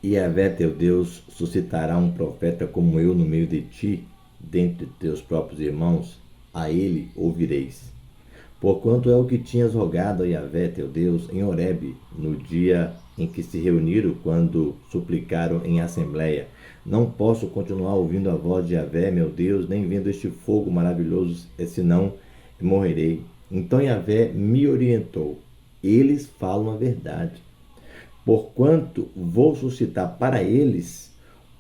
E Yahvé teu Deus suscitará um profeta como eu no meio de ti, dentre teus próprios irmãos, a ele ouvireis. Porquanto é o que tinhas rogado a Yahvé teu Deus em Horebe, no dia em que se reuniram, quando suplicaram em assembleia. Não posso continuar ouvindo a voz de Yahvé, meu Deus, nem vendo este fogo maravilhoso, senão morrerei. Então Yahvé me orientou. Eles falam a verdade. Porquanto vou suscitar para eles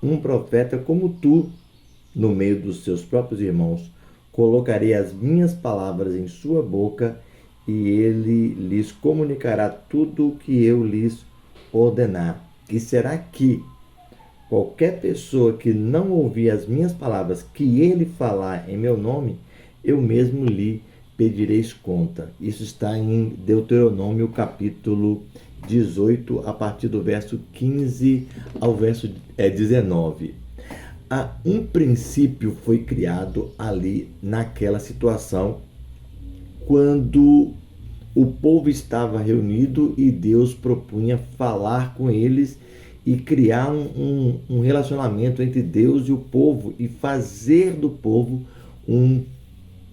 um profeta como tu, no meio dos seus próprios irmãos. Colocarei as minhas palavras em sua boca e ele lhes comunicará tudo o que eu lhes ordenar. E será que qualquer pessoa que não ouvir as minhas palavras que ele falar em meu nome, eu mesmo lhe pedireis conta. Isso está em Deuteronômio capítulo 18, a partir do verso 15 ao verso 19. Um princípio foi criado ali naquela situação, quando o povo estava reunido e Deus propunha falar com eles e criar um relacionamento entre Deus e o povo e fazer do povo um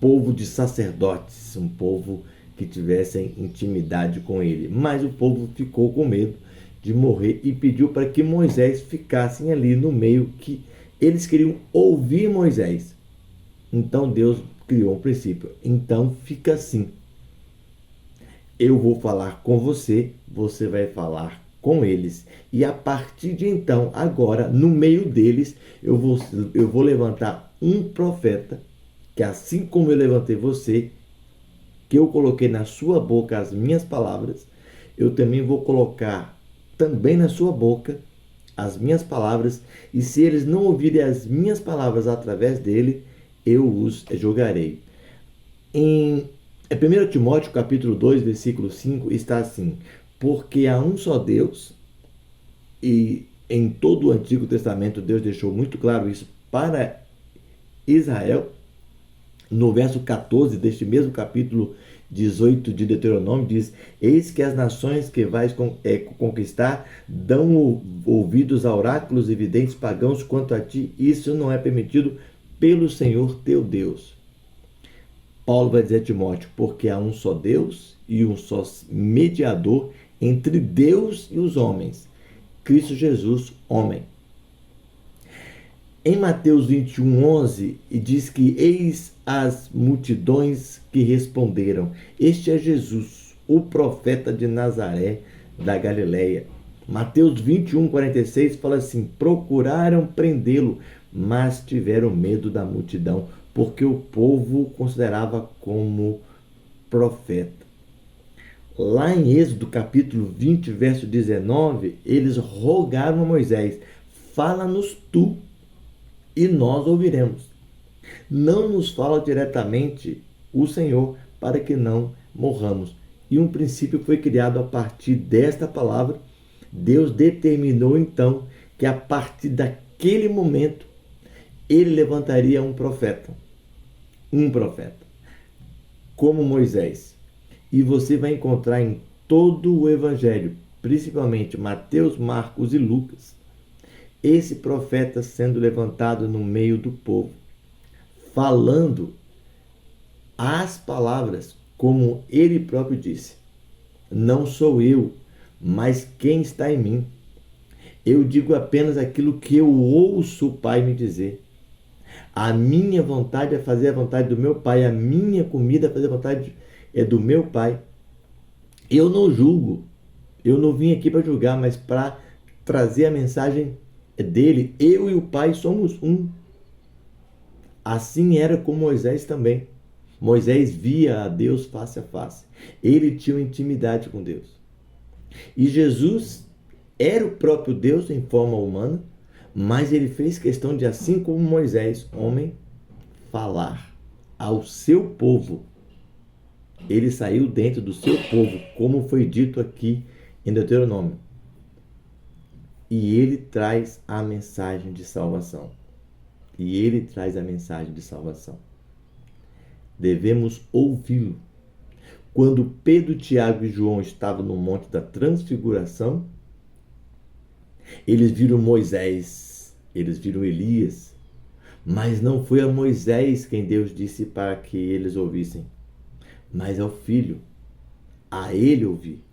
povo de sacerdotes, um povo que tivessem intimidade com ele. Mas o povo ficou com medo de morrer e pediu para que Moisés ficasse ali no meio, que eles queriam ouvir Moisés. Então Deus criou um princípio. Então fica assim: eu vou falar com você, você vai falar com eles. E a partir de então, agora, no meio deles, eu vou levantar um profeta, que assim como eu levantei você, que eu coloquei na sua boca as minhas palavras, eu também vou colocar também na sua boca as minhas palavras, e se eles não ouvirem as minhas palavras através dele, eu os julgarei. Em 1 Timóteo capítulo 2, versículo 5, está assim: porque há um só Deus, e em todo o Antigo Testamento Deus deixou muito claro isso para Israel. No verso 14 deste mesmo capítulo 18 de Deuteronômio diz: eis que as nações que vais conquistar dão ouvidos a oráculos e videntes pagãos, quanto a ti isso não é permitido pelo Senhor teu Deus. Paulo vai dizer a Timóteo: porque há um só Deus e um só mediador entre Deus e os homens, Cristo Jesus, homem. Em Mateus 21:11, diz que eis as multidões que responderam: este é Jesus, o profeta de Nazaré da Galileia. Mateus 21:46 fala assim: procuraram prendê-lo, mas tiveram medo da multidão, porque o povo o considerava como profeta. Lá em Êxodo capítulo 20, verso 19, eles rogaram a Moisés: fala-nos tu e nós ouviremos. Não nos fala diretamente o Senhor, para que não morramos. E um princípio foi criado a partir desta palavra. Deus determinou então que a partir daquele momento ele levantaria um profeta, como Moisés. E você vai encontrar em todo o Evangelho, principalmente Mateus, Marcos e Lucas, esse profeta sendo levantado no meio do povo, falando as palavras, como ele próprio disse: não sou eu, mas quem está em mim. Eu digo apenas aquilo que eu ouço o Pai me dizer. A minha vontade é fazer a vontade do meu Pai, a minha comida é fazer a vontade do meu Pai. Eu não julgo, eu não vim aqui para julgar, mas para trazer a mensagem dele. Eu e o Pai somos um. Assim era com Moisés também. Moisés via a Deus face a face. Ele tinha uma intimidade com Deus. E Jesus era o próprio Deus em forma humana, mas ele fez questão de, assim como Moisés, homem, falar ao seu povo. Ele saiu dentro do seu povo, como foi dito aqui em Deuteronômio. E ele traz a mensagem de salvação. E ele traz a mensagem de salvação. Devemos ouvi-lo. Quando Pedro, Tiago e João estavam no Monte da Transfiguração, Eles viram Moisés, eles viram Elias, mas não foi a Moisés quem Deus disse para que eles ouvissem, mas ao filho, a ele ouvir.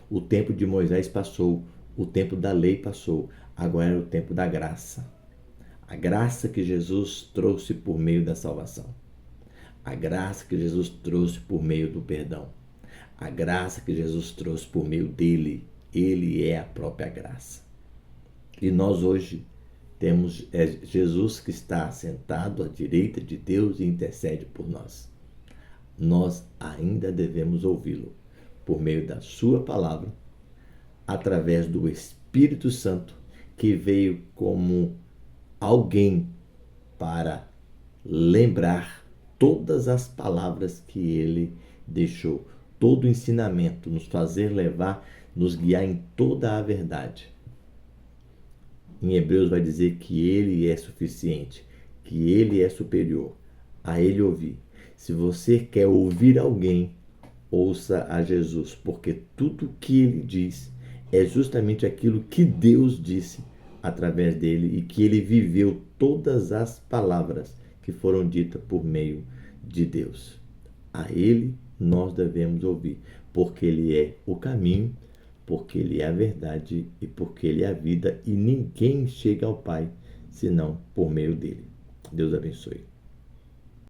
O tempo de Moisés passou, o tempo da lei passou, agora é o tempo da graça. A graça que Jesus trouxe por meio da salvação. A graça que Jesus trouxe por meio do perdão. A graça que Jesus trouxe por meio dele. Ele é a própria graça. E nós hoje temos Jesus que está sentado à direita de Deus e intercede por nós. Nós ainda devemos ouvi-lo por meio da sua palavra, através do Espírito Santo, que veio como alguém para lembrar todas as palavras que ele deixou, todo o ensinamento, nos fazer levar, nos guiar em toda a verdade. Em Hebreus vai dizer que ele é suficiente, que ele é superior, a ele ouvir. Se você quer ouvir alguém, ouça a Jesus, porque tudo que ele diz é justamente aquilo que Deus disse através dele e que ele viveu todas as palavras que foram ditas por meio de Deus. A ele nós devemos ouvir, porque ele é o caminho, porque ele é a verdade e porque ele é a vida, e ninguém chega ao Pai senão por meio dele. Deus abençoe.